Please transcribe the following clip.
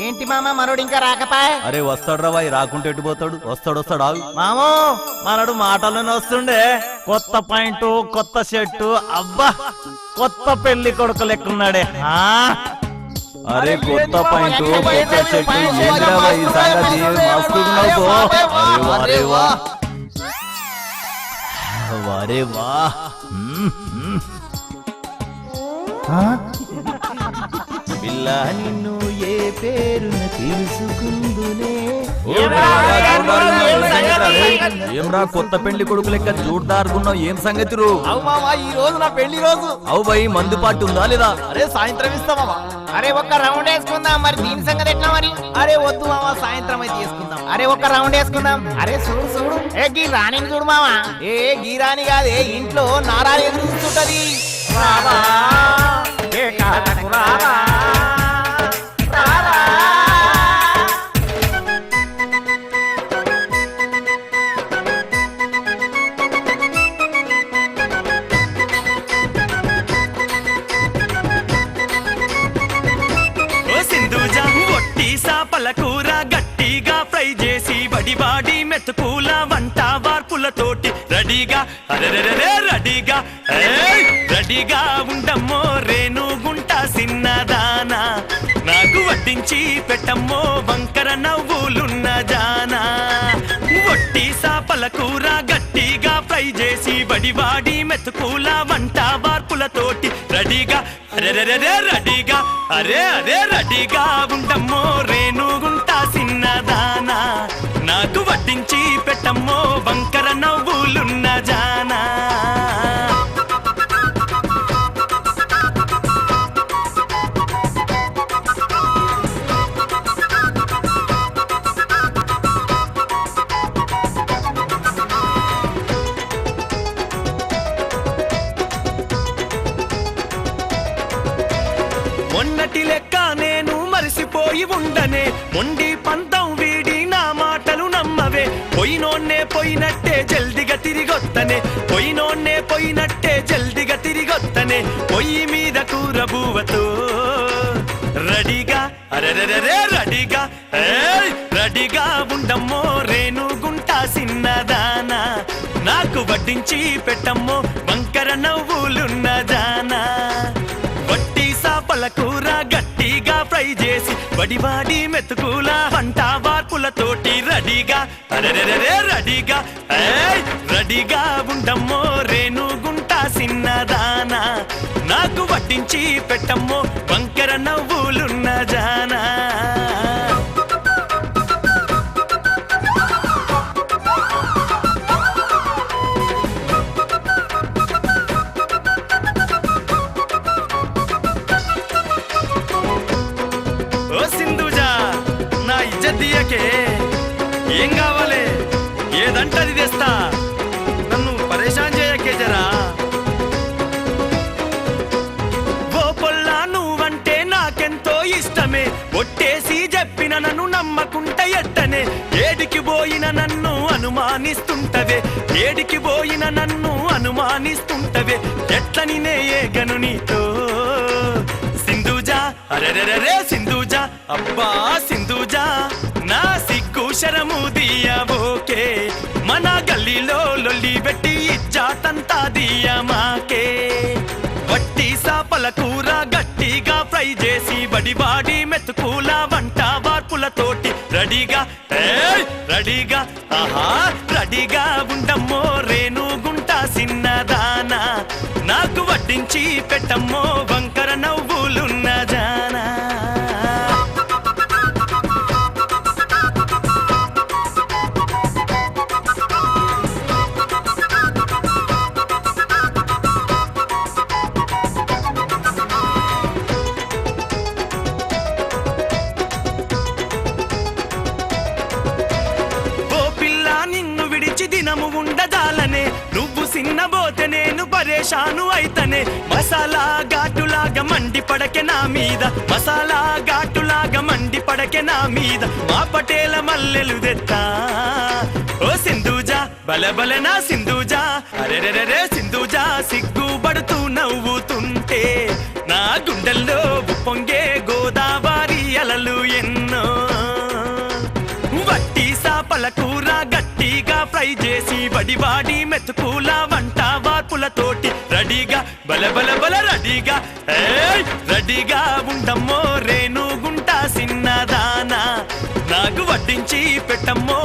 ఏంటి మామ మనోడు ఇంకా రాకపాయ్? అరే వస్తాడు రా బాయ్, రాకుంటే ఎట్టుపోతాడు? వస్తాడు ఆగు మామో. మనడు మాటల్లోనే వస్తుండే. కొత్త పాయింట్, కొత్త షర్టు, అబ్బా కొత్త పెళ్లి కొడుకు లెక్కున్నాడే. అరే కొత్త పాయింట్, కొత్త షర్టు, ఏంద్రా ఈ సంగతి మస్తున్నావు. అరే వా వారే వా. పిల్ల నిన్ను ఏ పేరున తెలుసుకుందునే. ఏమ్రా కొత్త పెళ్లి కొడుకు లెక్క చూడదారుకున్నావు, ఏం సంగతి రూ? అవు మామా ఈ రోజు నా పెళ్లి రోజు. అవు బాయ్ మందు పాటు ఉందా లేదా? అరే సాయంత్రం ఇస్తామా? అరే ఒక్క రౌండ్ వేసుకుందాం. మరి దీని సంగతి ఎట్లా మరి? అరే వద్దు మామా, సాయంత్రం అయితే వేసుకుందాం. అరే ఒక్క రౌండ్ వేసుకుందాం. అరే చూడు ఏ గీ రాణిని చూడు మామా. ఏ గీ రాణి కాదే, ఇంట్లో నారాయణ ఎదురు చూస్తుంటది. కూర గట్టిగా ఫ్రై చేసి వడివాడి మెతుకుల వంట వార్పులతోటి రెడీగా రెడీగా ఉండమ్మో రేణుగుంట సిన్నదానా. నాకు వడ్డించి పెట్టమ్మో వంకర నవ్వులున్న జానా. వట్టి సాపల కూర గట్టిగా ఫ్రై చేసి వడివాడి మెతుకుల వంట వార్పులతోటి రెడీగా రెడీగా ఉండమ్మో రేణుగుంట సిన్నదానా. నాకు వడ్డించి పెట్టమ్మో వంకర నవ్వులున్న జానా. మొన్నటి లెక్క నేను మరిసిపోయి ఉండనే. మొండి పంతం వీడి నా మాటలు నమ్మవే. పోయినోన్నే పోయినట్టే జల్దిగా తిరిగొత్తనే. తిరిగొత్తనే. పొయ్యి మీద కూర బువ్వతో రెడీగా రెడీగా ఉండమ్మో రేణుగుంట సిన్నదానా. నాకు వడ్డించి పెట్టమ్మో వంకర నవ్వులున్న జానా. వట్టి సాపల కూర గట్టిగా ఫ్రై చేసి వడివాడి మెతుకుల వంట వార్పులతోటి రెడీగా రెడీగా ఉండమ్మో రేణుగుంట సిన్నదానా. నాకు వడ్డించి పెట్టమ్మో వంకర నవ్వులున్న జానా. ఏం కావాలి? ఏదంటది తెస్తా. నన్ను పరేషాన్ చేయకే జరా. ఓ పొల్లా నువ్వంటే నాకెంతో ఇష్టమే. ఒట్టేసి చెప్పిన నన్ను నమ్మకుంట ఎట్టనే. ఏడికి పోయిన నన్ను అనుమానిస్తుంటవే. ఎట్లని నేయగను నీతో సింధూజా. అరెరెరే సింధూజా, అబ్బా సింధూజా. నా సిగ్గు శరము దియబోకే. మన గల్లీలో లొల్లి పెట్టి ఇజ్జాతంతా దియమాకే. వట్టి సాపల కూర గట్టిగా ఫ్రై చేసి వడివాడి మెతుకుల వంట వార్పులతోటి రెడీగా రెడీగా ఉండమ్మో రేణుగుంట సిన్నదానా. నాకు వడ్డించి పెట్టమ్మో వంకర నవ్వులున్న జానా. దినము ఉండదాలనే. నువ్వు సిన్నబోతే నేను పరేషాను అయితనే. మసాలా ఘాటులాగా మండి పడకే నా మీద. మా పటేల మల్లెలు దెత్తా. ఓ సింధూజా బలబల నా సింధూజా. అరెరెరే సింధూజా సిగ్గుపడుతూ నవ్వు గుండెల్లో పొంగే గోదావరి అలలు ఎన్నో వట్టి సాపల కూర గట్టిగా ఫ్రై చేసి వడివాడి మెతుకుల వంట వార్పులతోటి రెడీగా బల బల బల రెడీగా రెడీగా ఉండమ్మో రేణుగుంట సిన్నదానా నాకు వడ్డించి పెట్టమ్మో